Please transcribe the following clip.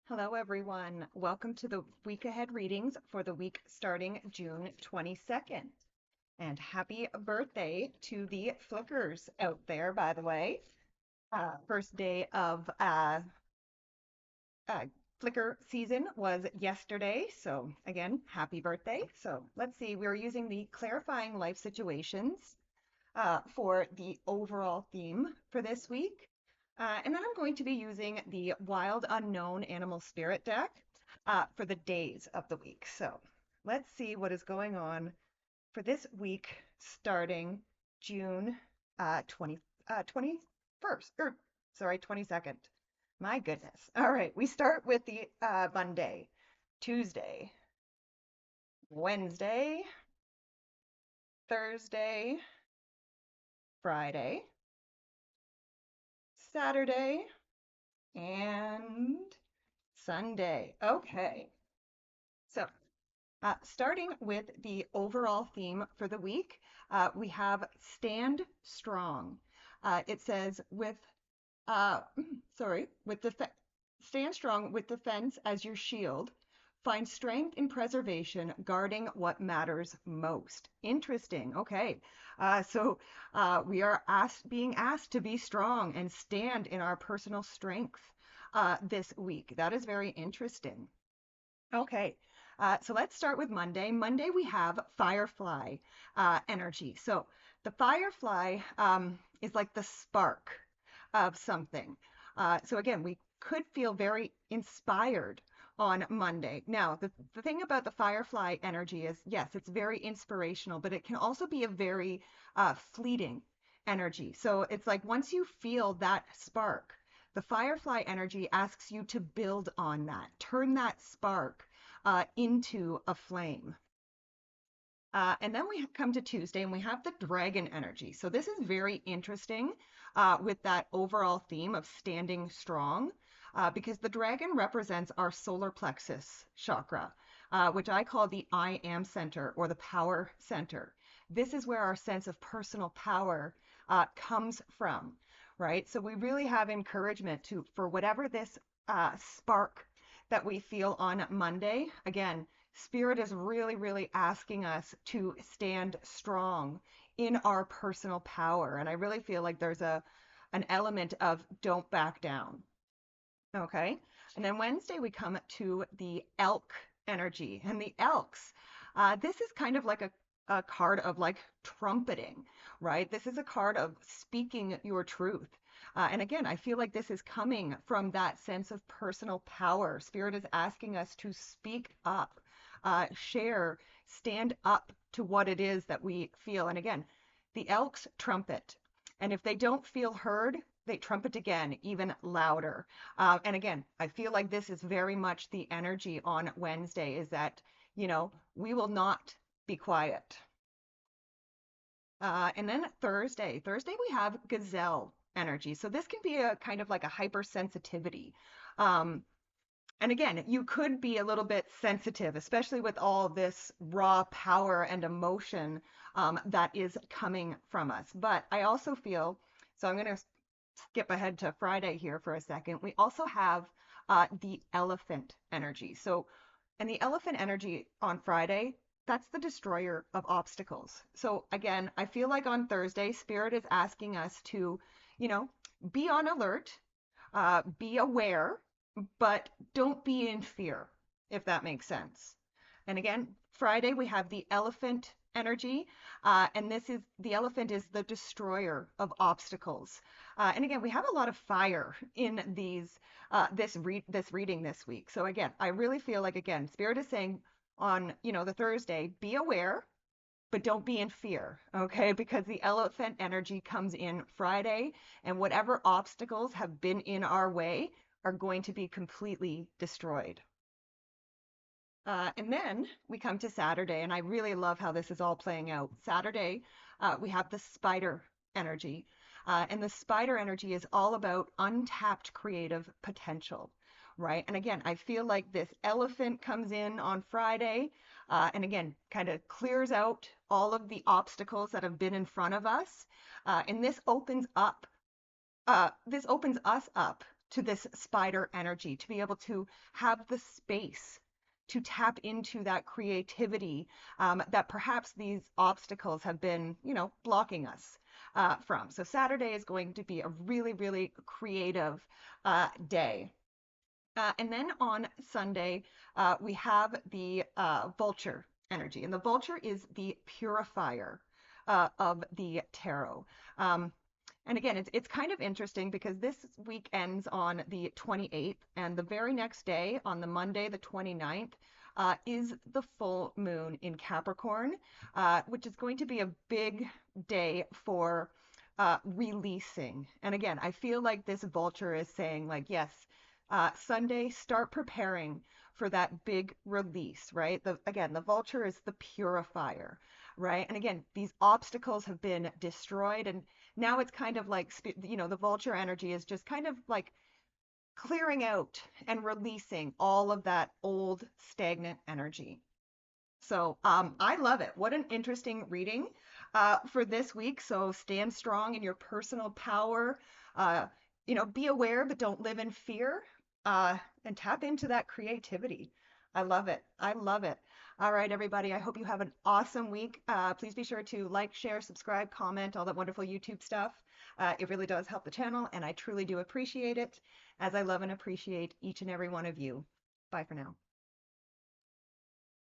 Hello, everyone. Welcome to the week ahead readings for the week starting June 22nd. And happy birthday to the Flickers out there, by the way. First day of uh, Flickr season was yesterday. So, again, happy birthday. So, let's see. We're using the Clarifying Life Situations for the overall theme for this week. And then I'm going to be using the Wild Unknown Animal Spirit deck for the days of the week. So let's see what is going on for this week starting June 21st, or sorry, 22nd. My goodness. All right, we start with the Monday, Tuesday, Wednesday, Thursday, Friday, Saturday, and Sunday. Okay. So, starting with the overall theme for the week, we have Stand Strong. It says uh, with stand strong with defense as your shield. Find strength in preservation, guarding what matters most. Interesting. Okay. We are being asked to be strong and stand in our personal strength this week. That is very interesting. Okay. So let's start with Monday. Monday, we have Firefly energy. So the Firefly is like the spark of something. So again, we could feel very inspired on Monday. Now, the thing about the Firefly energy is, yes, it's very inspirational, but it can also be a very fleeting energy. So it's like once you feel that spark, the Firefly energy asks you to build on that, turn that spark into a flame. And then we come to Tuesday and we have the dragon energy. So this is very interesting with that overall theme of standing strong because the dragon represents our solar plexus chakra, which I call the I am center or the power center. This is where our sense of personal power comes from, right? So we really have encouragement for whatever this spark that we feel on Monday. Again, Spirit is really, really asking us to stand strong in our personal power. And I really feel like there's an element of don't back down. Okay. And then Wednesday, we come to the elk energy. And the elks, this is kind of like a card of like trumpeting, right? This is a card of speaking your truth. And again, I feel like this is coming from that sense of personal power. Spirit is asking us to speak up, share, stand up to what it is that we feel. And again, the elks trumpet. And if they don't feel heard, they trumpet again, even louder. And again, I feel like this is very much the energy on Wednesday is that, we will not be quiet. And then Thursday we have gazelle energy. So this can be a kind of like a hypersensitivity. Um, and again, you could be a little bit sensitive, especially with all this raw power and emotion that is coming from us. But I also feel, so I'm going to skip ahead to Friday here for a second. We also have the elephant energy. So, and the elephant energy on Friday, that's the destroyer of obstacles. So again, I feel like on Thursday, Spirit is asking us to, you know, be on alert, be aware, but don't be in fear, if that makes sense. And again, Friday we have the elephant energy, and the elephant is the destroyer of obstacles. And again, we have a lot of fire in this reading this week. So again, I really feel like again, Spirit is saying on the Thursday, be aware, but don't be in fear, okay? Because the elephant energy comes in Friday, and whatever obstacles have been in our way are going to be completely destroyed. And then we come to Saturday, and I really love how this is all playing out. Saturday, we have the spider energy. And the spider energy is all about untapped creative potential, right? And again, I feel like this elephant comes in on Friday, and again, kind of clears out all of the obstacles that have been in front of us. And this opens us up to this spider energy, to be able to have the space to tap into that creativity that perhaps these obstacles have been, blocking us from. So Saturday is going to be a really, really creative day. And then on Sunday, we have the vulture energy. And the vulture is the purifier of the tarot. Um, and again, it's kind of interesting because this week ends on the 28th, and the very next day, on the Monday, the 29th, is the full moon in Capricorn, which is going to be a big day for releasing. And again, I feel like this vulture is saying, like, yes, Sunday, start preparing for that big release, right? Again, the vulture is the purifier, right? And again, these obstacles have been destroyed, and now it's kind of like, the vulture energy is just kind of like clearing out and releasing all of that old stagnant energy. So I love it. What an interesting reading for this week. So stand strong in your personal power. Uh, be aware, but don't live in fear. And tap into that creativity. I love it. I love it. All right, everybody. I hope you have an awesome week. Please be sure to like, share, subscribe, comment, all that wonderful YouTube stuff. It really does help the channel, and I truly do appreciate it, as I love and appreciate each and every one of you. Bye for now.